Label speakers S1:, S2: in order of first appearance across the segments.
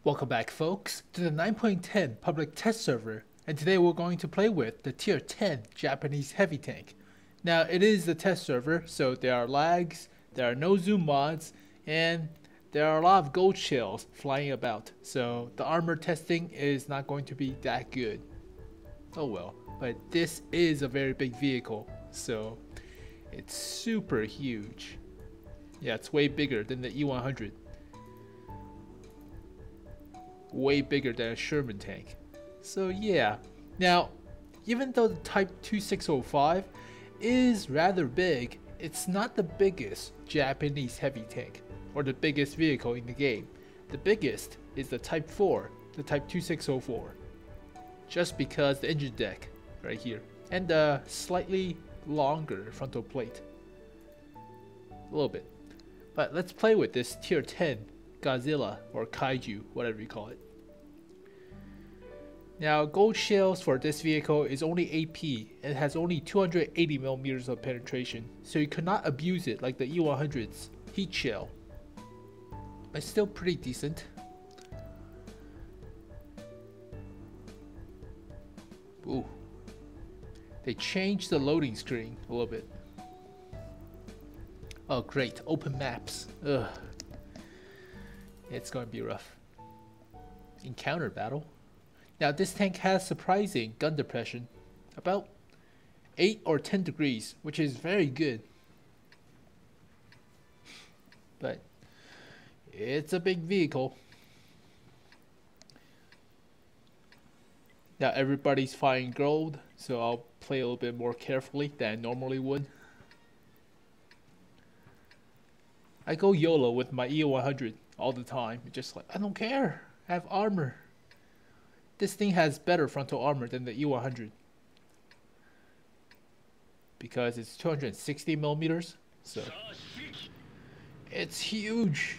S1: Welcome back, folks, to the 9.10 public test server, and today we're going to play with the tier 10 Japanese heavy tank. Now, it is the test server, so there are lags, there are no zoom mods, and there are a lot of gold shells flying about, so the armor testing is not going to be that good. Oh well, but this is a very big vehicle, so it's super huge. Yeah, it's way bigger than the E100. Way bigger than a Sherman tank. So yeah. Now, even though the Type 2605 is rather big, it's not the biggest Japanese heavy tank, or the biggest vehicle in the game. The biggest is the Type 4, the Type 2604. Just because the engine deck, right here, and the slightly longer frontal plate. A little bit. But let's play with this tier 10 Godzilla, or Kaiju, whatever you call it. Now, gold shells for this vehicle is only AP and has only 280 millimeters of penetration, so you cannot abuse it like the E100's heat shell. But still pretty decent. Ooh. They changed the loading screen a little bit. Oh great, open maps. Ugh. It's gonna be rough. Encounter battle. Now this tank has surprising gun depression, about 8 or 10 degrees, which is very good. But it's a big vehicle. Now everybody's firing gold, so I'll play a little bit more carefully than I normally would. I go YOLO with my E100 all the time. It's just like, I don't care, I have armor. This thing has better frontal armor than the E100 because it's 260 millimeters, so it's huge.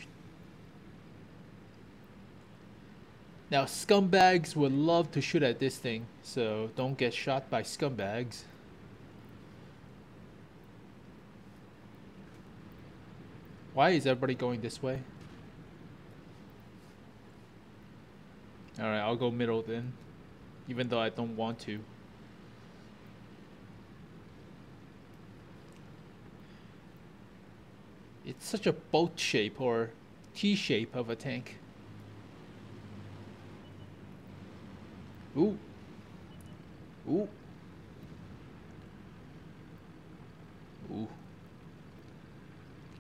S1: Now scumbags would love to shoot at this thing, so don't get shot by scumbags. Why is everybody going this way? Alright, I'll go middle then, even though I don't want to. It's such a boat shape or T-shape of a tank. Ooh. Ooh. Ooh.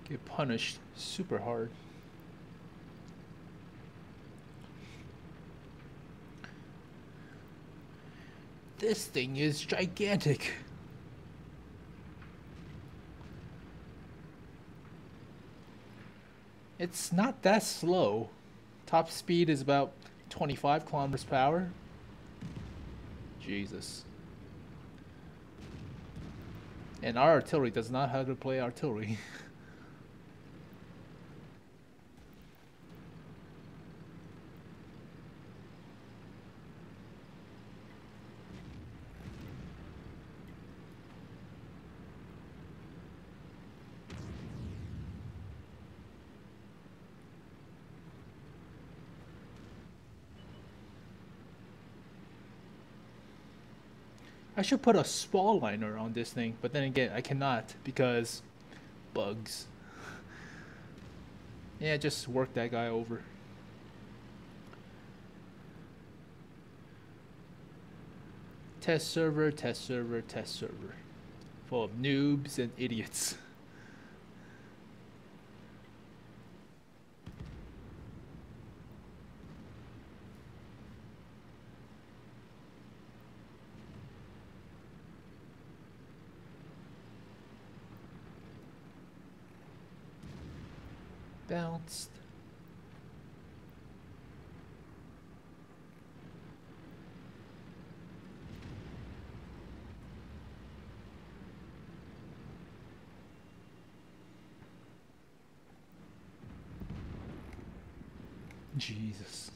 S1: Get punished super hard. This thing is gigantic. It's not that slow. Top speed is about 25 kilometers per hour. Jesus. And our artillery does not know how to play artillery. I should put a spall liner on this thing, but then again, I cannot because bugs. Yeah, just work that guy over. Test server, test server, test server. Full of noobs and idiots. Bounced. Jesus.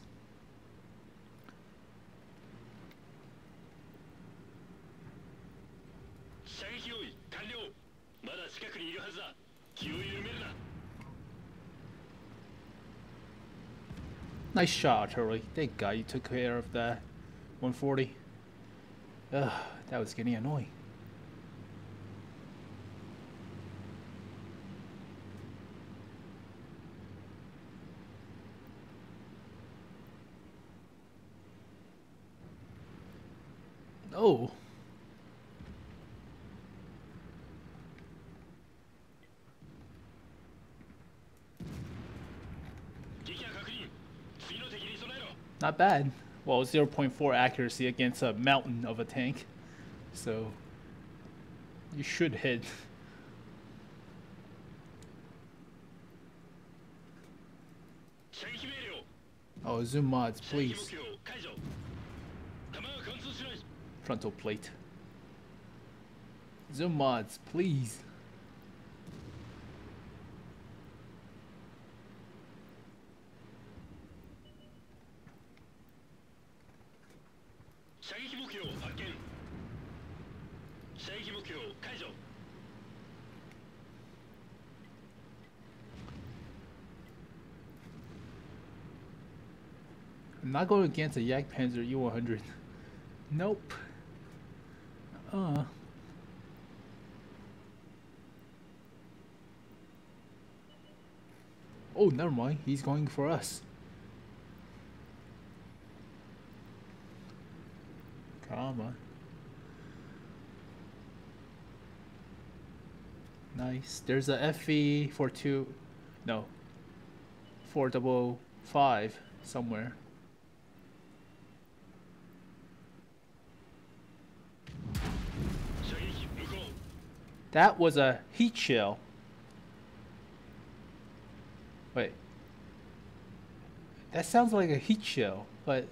S1: Nice shot, artillery. Thank God you took care of that 140. Ugh, that was getting annoying. Oh. Not bad. Well, 0.4 accuracy against a mountain of a tank. So, you should hit. Oh, zoom mods, please. Frontal plate. Zoom mods, please. I'm not going against a Yak Panzer E100. Nope. Oh, never mind. He's going for us. Come on. Nice. There's a FE 42. No. 455 somewhere. That was a heat shell. Wait. That sounds like a heat shell, but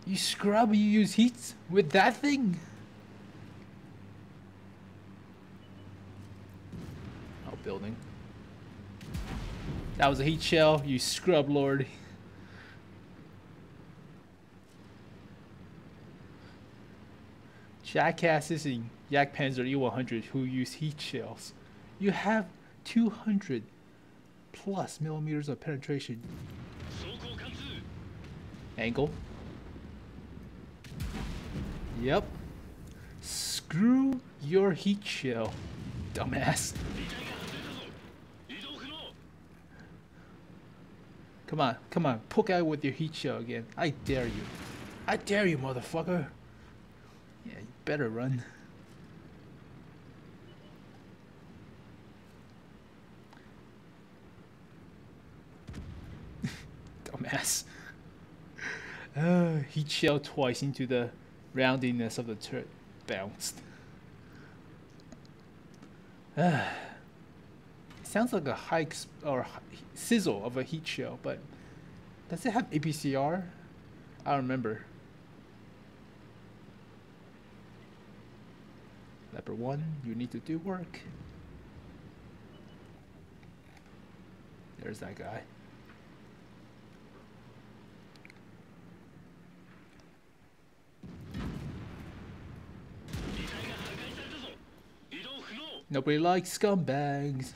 S1: you scrub, you use heat with that thing? Oh, building. That was a heat shell, you scrub lord. Jackasses in Yak Panzer E100 who use heat shells. You have 200 plus millimeters of penetration. Angle. Yep. Screw your heat shell, dumbass. Come on, come on, poke out with your heat shell again. I dare you. I dare you, motherfucker. Yeah, you better run. Dumbass. Heat shell twice into the roundiness of the turret. Bounced. Sounds like a hike or sizzle of a heat shell, but does it have APCR? I don't remember. Leopard 1, you need to do work. There's that guy. Nobody likes scumbags.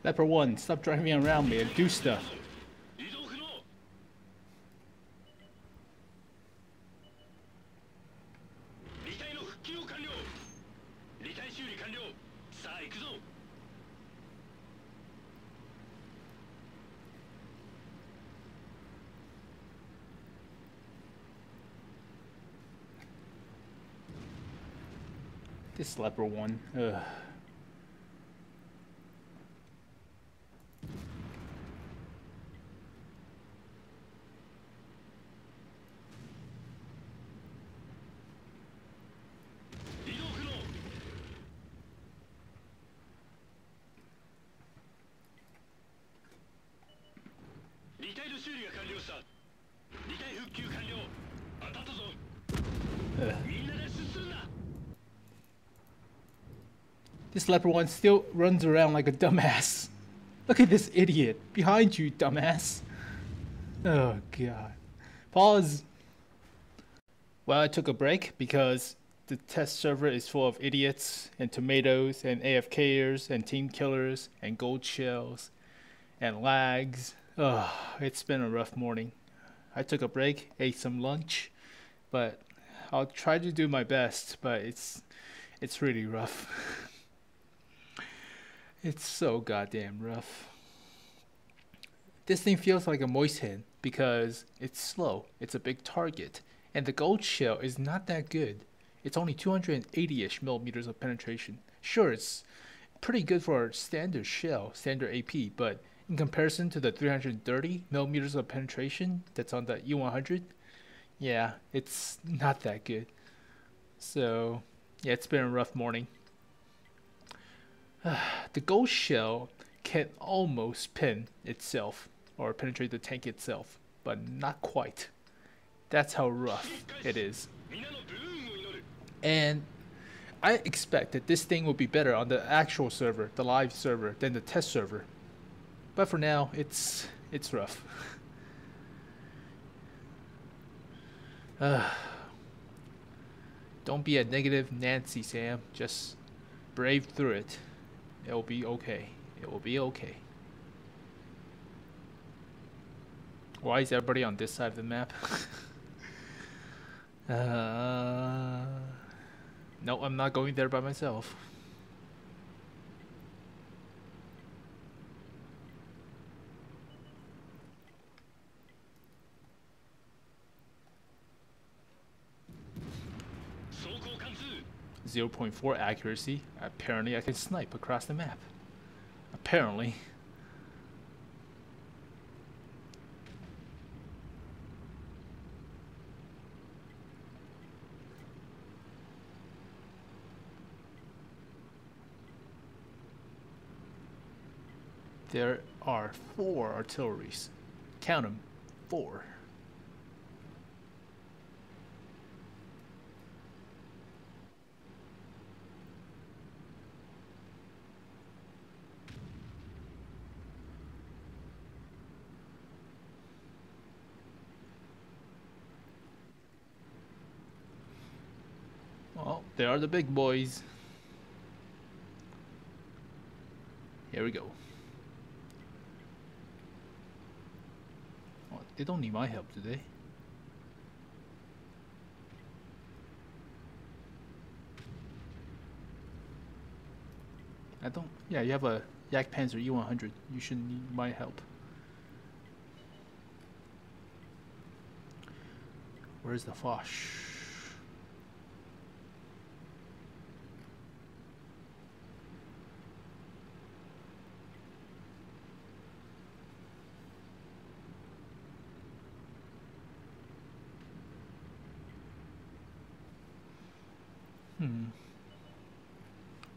S1: Leopard 1, stop driving around me and do stuff. This Leopard 1, ugh. Ugh. This leopard one still runs around like a dumbass. Look at this idiot behind you, dumbass. Oh god. Pause. Well, I took a break because the test server is full of idiots and tomatoes and AFKers and team killers and gold shells and lags. Oh, it's been a rough morning. I took a break, ate some lunch, but I'll try to do my best, but it's really rough. It's so goddamn rough. This thing feels like a moist hand because it's slow, it's a big target, and the gold shell is not that good. It's only 280-ish millimeters of penetration. Sure, it's pretty good for a standard shell, standard AP, but in comparison to the 330 millimeters of penetration that's on the E100, yeah, it's not that good. So, yeah, it's been a rough morning. The gold shell can almost pin itself or penetrate the tank itself, but not quite. That's how rough it is. And I expect that this thing will be better on the actual server, the live server, than the test server. But for now, it's rough. Don't be a negative Nancy, Sam. Just brave through it. It'll be okay. It will be okay. Why is everybody on this side of the map? No, I'm not going there by myself. .4 accuracy. Apparently I can snipe across the map. Apparently. There are 4 artilleries. Count them. 4. Well, there are the big boys. Here we go. Oh, they don't need my help, do they? I don't. Yeah, you have a Yak Panzer E100. You shouldn't need my help. Where's the Foch?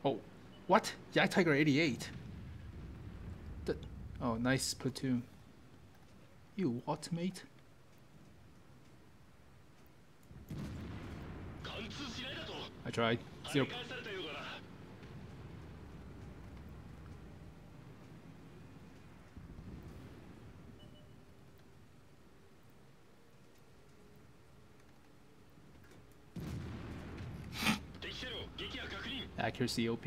S1: Oh, what? Yak Tiger 88. Oh, nice platoon. You what, mate? I tried. 0. Accuracy OP.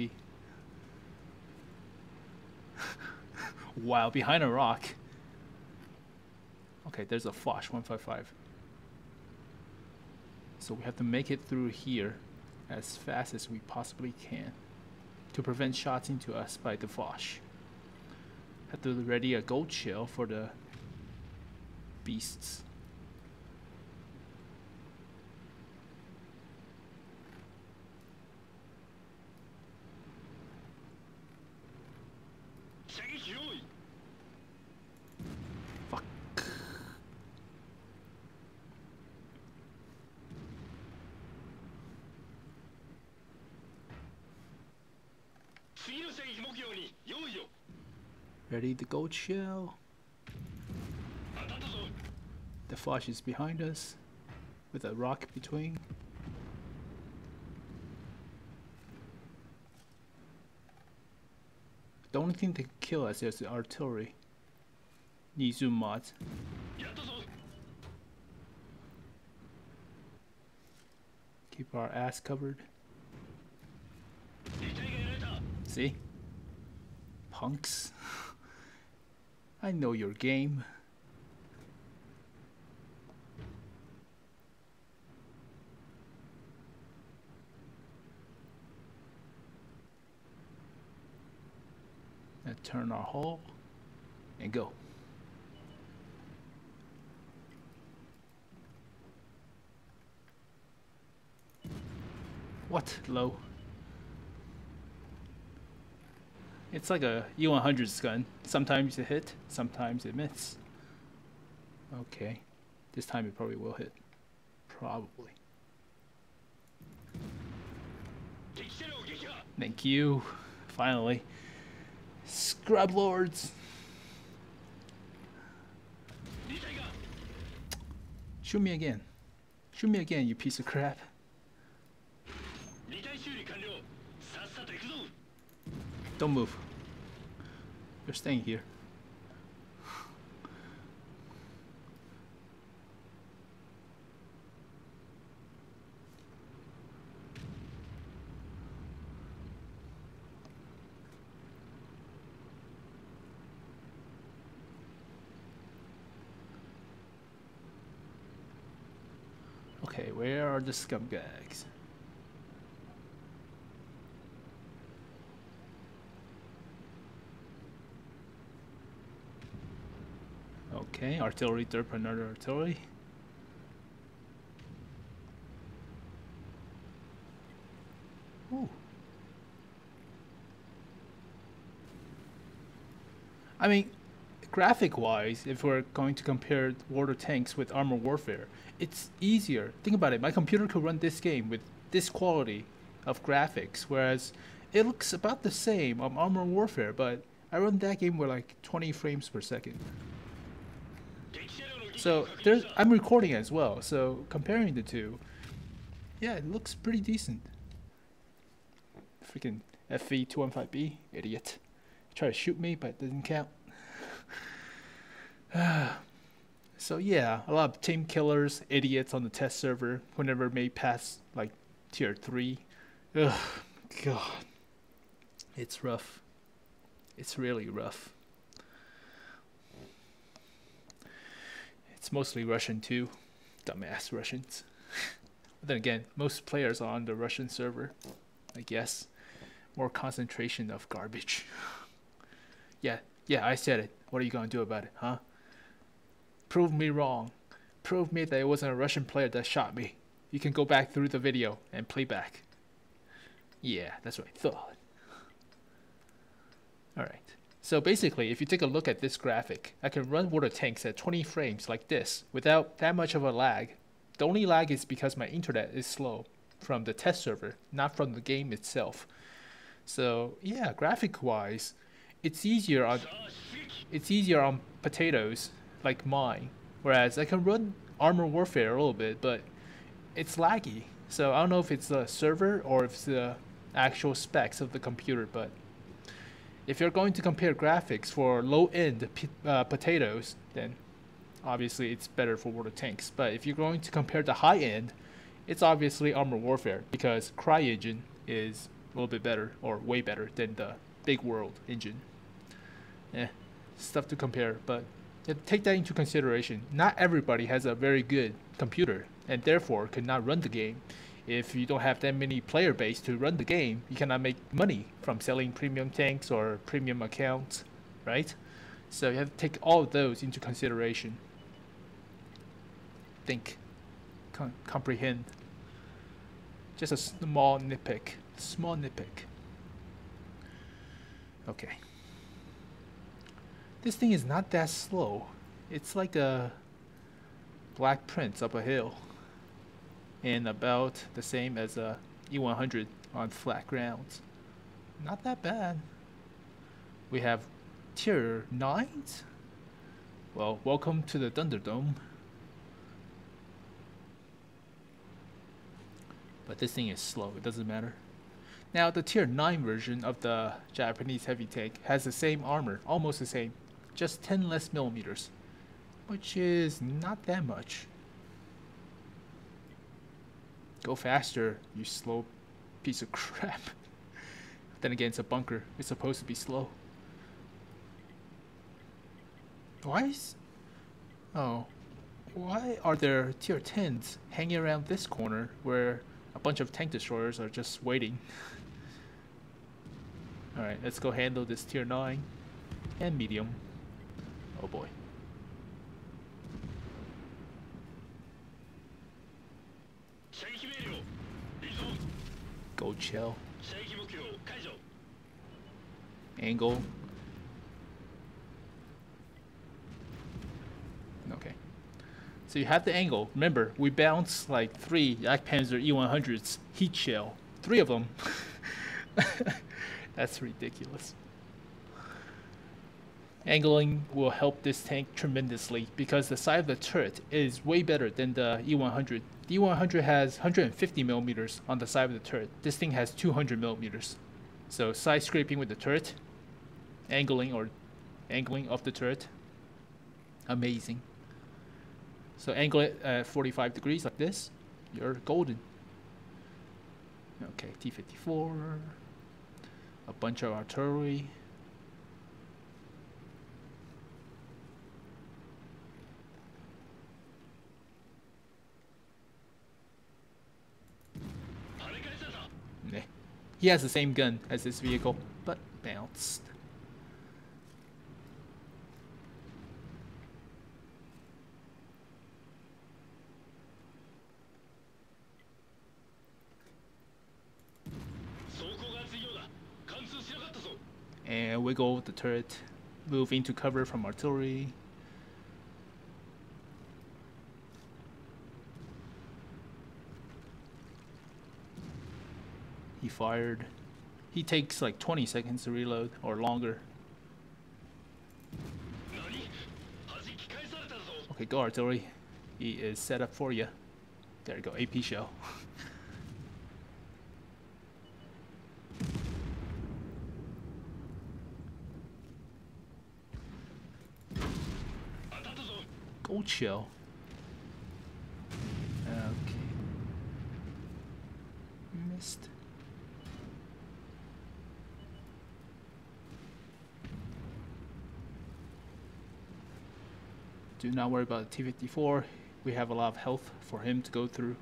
S1: Wow, behind a rock. Okay, there's a Foch 155. So we have to make it through here as fast as we possibly can to prevent shots into us by the Foch. Have to ready a gold shell for the beasts. Fuck. Ready the gold shell. The Foch is behind us with a rock between. The only thing that can kill us is the artillery. Need zoom mods. Keep our ass covered. See? Punks. I know your game. Now turn our hull and go. What? Low. It's like a E100's gun. Sometimes it hit, sometimes it miss. Okay. This time it probably will hit. Probably. Thank you. Finally. Scrub lords. Shoot me again. Shoot me again, you piece of crap. Don't move. You're staying here. Okay, where are the scumbags? Okay, artillery, derp, another artillery. Ooh. I mean, graphic-wise, if we're going to compare World of Tanks with Armor Warfare, it's easier. Think about it. My computer could run this game with this quality of graphics, whereas it looks about the same on Armor Warfare, but I run that game with like 20 frames per second. So I'm recording as well, so comparing the two, yeah, it looks pretty decent. Freaking FV215B, idiot. Try to shoot me, but it doesn't count. So yeah, a lot of team killers, idiots on the test server who never made past like tier 3. Ugh, God. It's rough. It's really rough. It's mostly Russian too. Dumbass Russians. But then again, most players are on the Russian server, I guess. More concentration of garbage. Yeah, I said it. What are you gonna do about it, huh? Prove me wrong. Prove me that it wasn't a Russian player that shot me. You can go back through the video and play back. Yeah, that's what I thought. Alright. So basically, if you take a look at this graphic, I can run World of Tanks at 20 frames like this without that much of a lag. The only lag is because my internet is slow from the test server, not from the game itself. So yeah, graphic-wise, it's easier on potatoes like mine, whereas I can run Armor Warfare a little bit, but it's laggy. So I don't know if it's the server or if it's the actual specs of the computer, but if you're going to compare graphics for low-end potatoes, then obviously it's better for World of Tanks. But if you're going to compare the high-end, it's obviously Armor Warfare, because CryEngine is a little bit better, or way better, than the Big World engine. Stuff to compare, but take that into consideration. Not everybody has a very good computer, and therefore cannot run the game. If you don't have that many player base to run the game, you cannot make money from selling premium tanks or premium accounts, right? So you have to take all of those into consideration. Think, comprehend. Just a small nitpick. Okay. This thing is not that slow. It's like a Black Prince up a hill. And about the same as a E100 on flat grounds. Not that bad. We have tier 9s? Well, welcome to the Thunderdome. But this thing is slow, it doesn't matter. Now, the tier 9 version of the Japanese heavy tank has the same armor, almost the same, just 10 less millimeters, which is not that much. Go faster, you slow piece of crap. Then again, it's a bunker. It's supposed to be slow. Why are there tier 10s hanging around this corner where a bunch of tank destroyers are just waiting? Alright, let's go handle this tier 9 and medium. Oh boy. Go chill. Angle. Okay. So you have the angle. Remember, we bounced like 3 Jagdpanzer E100s heat shell. 3 of them. That's ridiculous. Angling will help this tank tremendously because the side of the turret is way better than the E100. The E100 has 150 millimeters on the side of the turret. This thing has 200 millimeters. So side scraping with the turret, angling of the turret, amazing. So angle it at 45 degrees like this, you're golden. Okay, T-54, a bunch of artillery. Nah. He has the same gun as this vehicle, but bounced. And wiggle the turret, move into cover from artillery. He fired. He takes like 20 seconds to reload or longer. Okay, go artillery. He is set up for you. There you go, AP shell. Gold shell. Okay. Missed. Do not worry about the T-54. We have a lot of health for him to go through.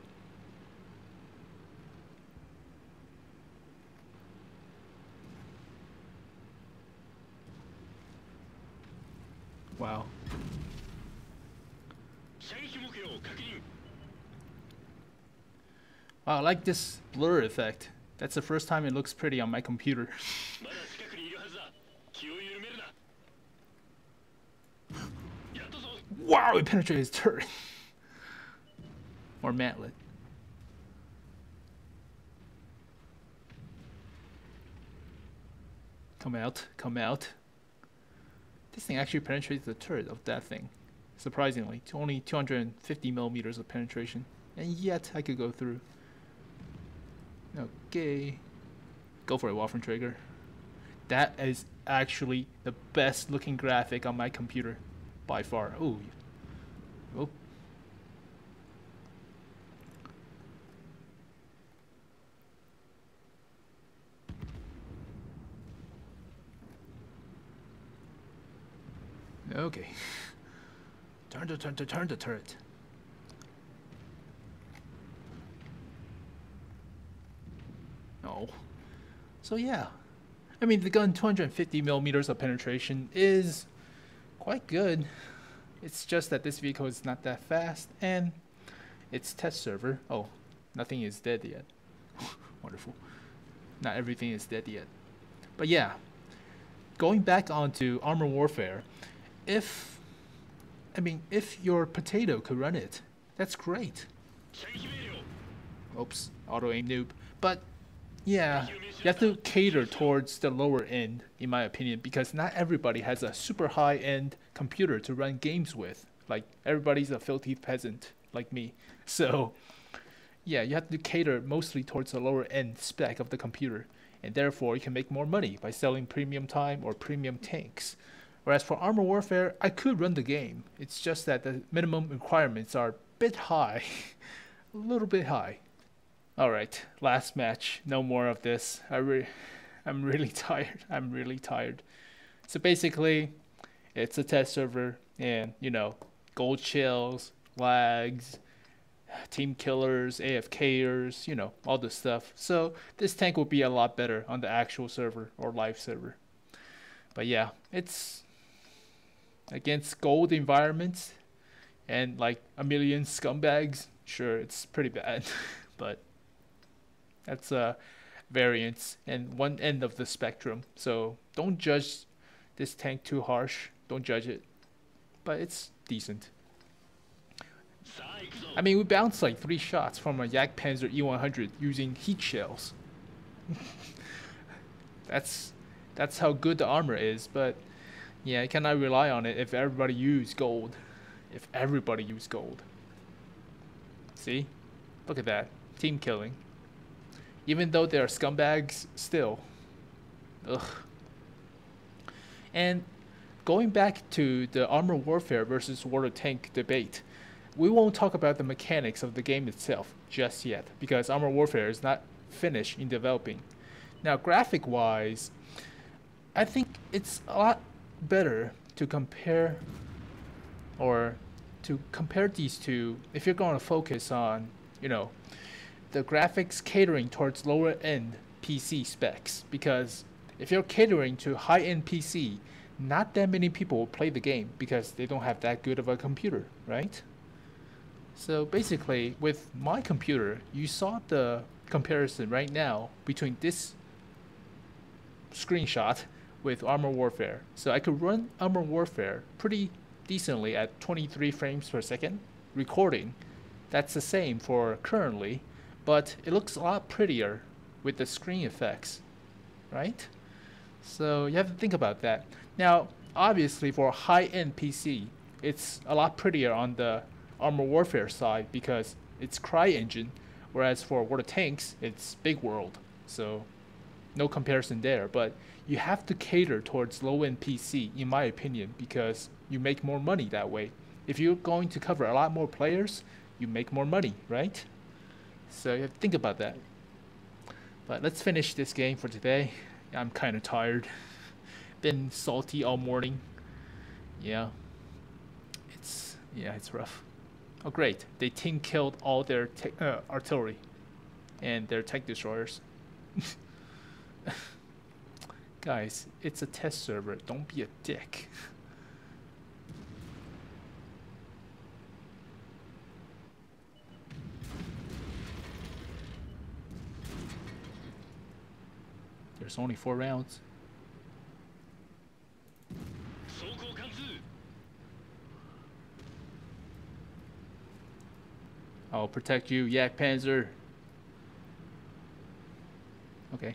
S1: Wow. Wow, I like this blur effect. That's the first time it looks pretty on my computer. Wow, it penetrated his turret. Or mantlet. Come out, come out. This thing actually penetrates the turret of that thing. Surprisingly, only 250 millimeters of penetration. And yet, I could go through. Okay. Go for it, Waffenträger. That is actually the best looking graphic on my computer. By far. Ooh. Oh. Okay. Turn the turret. No. So yeah. I mean, the gun 250 millimeters of penetration is quite good. It's just that this vehicle is not that fast, and its test server. Oh, nothing is dead yet. Wonderful. Not everything is dead yet. But yeah, going back onto Armor Warfare, if your potato could run it, that's great. Oops, auto aim noob. But yeah, you have to cater towards the lower end, in my opinion, because not everybody has a super high-end computer to run games with. Like, everybody's a filthy peasant like me. So yeah, you have to cater mostly towards the lower end spec of the computer, and therefore you can make more money by selling premium time or premium tanks. Whereas for Armor Warfare, I could run the game. It's just that the minimum requirements are a bit high, a little bit high. All right, last match. No more of this. I'm really tired. I'm really tired. So basically, it's a test server, and gold chills, lags, team killers, AFKers, all this stuff. So this tank will be a lot better on the actual server or live server. But yeah, it's against gold environments and like a million scumbags. Sure, it's pretty bad, but that's a variance and one end of the spectrum. So don't judge this tank too harsh. Don't judge it, but it's decent. I mean, we bounced like 3 shots from a Yak Panzer E100 using heat shells. that's how good the armor is, but yeah, I cannot rely on it if everybody use gold. If everybody use gold. See? Look at that. Team killing. Even though they're scumbags, still. Ugh. And going back to the Armor Warfare versus Water Tank debate, we won't talk about the mechanics of the game itself just yet, because Armor Warfare is not finished in developing. Now, graphic-wise, I think it's a lot better to compare these two if you're going to focus on, the graphics catering towards lower-end PC specs, because if you're catering to high-end PC, not that many people will play the game because they don't have that good of a computer, right? So basically, with my computer, you saw the comparison right now between this screenshot with Armor Warfare. So I could run Armor Warfare pretty decently at 23 frames per second recording. That's the same for currently, but it looks a lot prettier with the screen effects, right? So you have to think about that. Now, obviously for a high-end PC, it's a lot prettier on the Armor Warfare side because it's CryEngine, whereas for Water Tanks, it's Big World. So no comparison there, but you have to cater towards low-end PC, in my opinion, because you make more money that way. If you're going to cover a lot more players, you make more money, right? So you have to think about that. But let's finish this game for today. I'm kind of tired. Been salty all morning. Yeah. It's rough. Oh great, they team killed all their artillery and their tank destroyers. Guys, it's a test server. Don't be a dick. There's only 4 rounds. I'll protect you, Yak Panzer. Okay.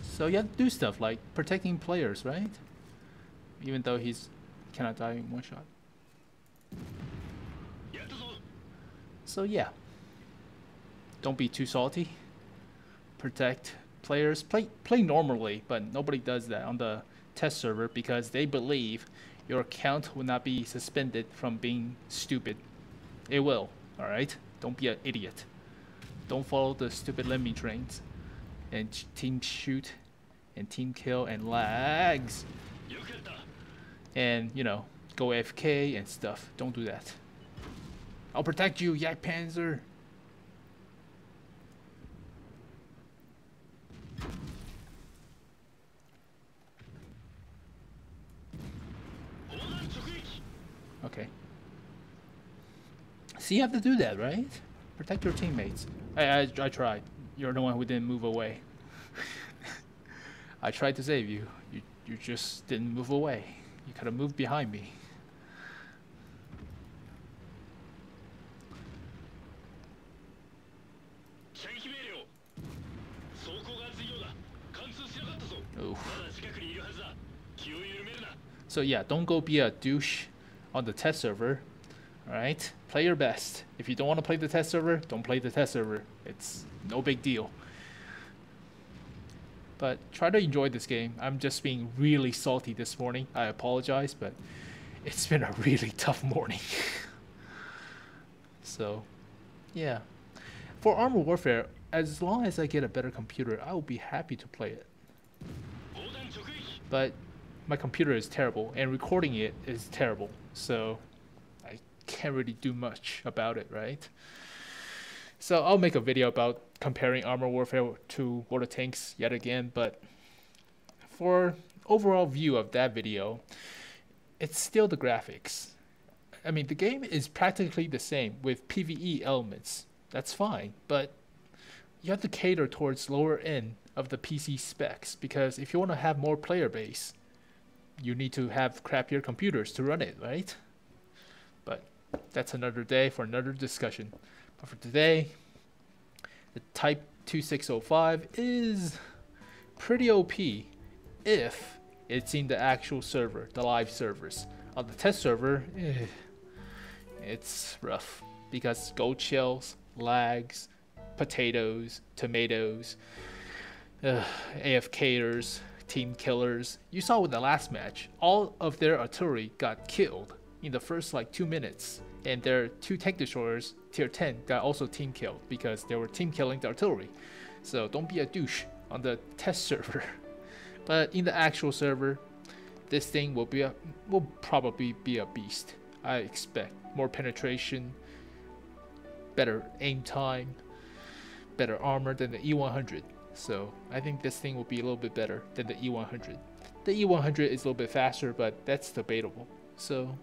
S1: So you have to do stuff like protecting players, right? Even though he's cannot die in 1 shot. So yeah. Don't be too salty. Protect players. Play normally, but nobody does that on the test server because they believe your account will not be suspended from being stupid. It will, alright? Don't be an idiot. Don't follow the stupid lemming trains. And team shoot, and team kill, and lags. And, go AFK and stuff. Don't do that. I'll protect you, Yak Panzer. Okay. See, you have to do that, right? Protect your teammates. I tried. You're the one who didn't move away. I tried to save you. You just didn't move away. You could have moved behind me. Oof. So yeah, don't go be a douche on the test server. Alright? Play your best. If you don't want to play the test server, don't play the test server. It's no big deal. But try to enjoy this game. I'm just being really salty this morning. I apologize, but it's been a really tough morning. So, yeah. For Armor Warfare, as long as I get a better computer, I will be happy to play it. But my computer is terrible, and recording it is terrible, so I can't really do much about it, right? So I'll make a video about comparing Armor Warfare to World of Tanks yet again, but for overall view of that video, it's still the graphics. I mean, the game is practically the same with PvE elements. That's fine, but you have to cater towards lower end of the PC specs, because if you want to have more player base, you need to have crappier computers to run it, right? But that's another day for another discussion. But for today, the Type 2605 is pretty OP if it's in the actual server, the live servers. On the test server, it's rough because gold shells, lags, potatoes, tomatoes, AFKers, team killers. You saw with the last match, all of their artillery got killed in the first like 2 minutes, and their 2 tank destroyers tier 10 got also team killed because they were team killing the artillery. So don't be a douche on the test server. But in the actual server, this thing will probably be a beast. I expect more penetration, better aim time, better armor than the E100. So I think this thing will be a little bit better than the E100. The E100 is a little bit faster, but that's debatable. So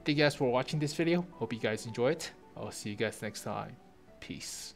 S1: thank you guys for watching this video. Hope you guys enjoy it. I'll see you guys next time. Peace.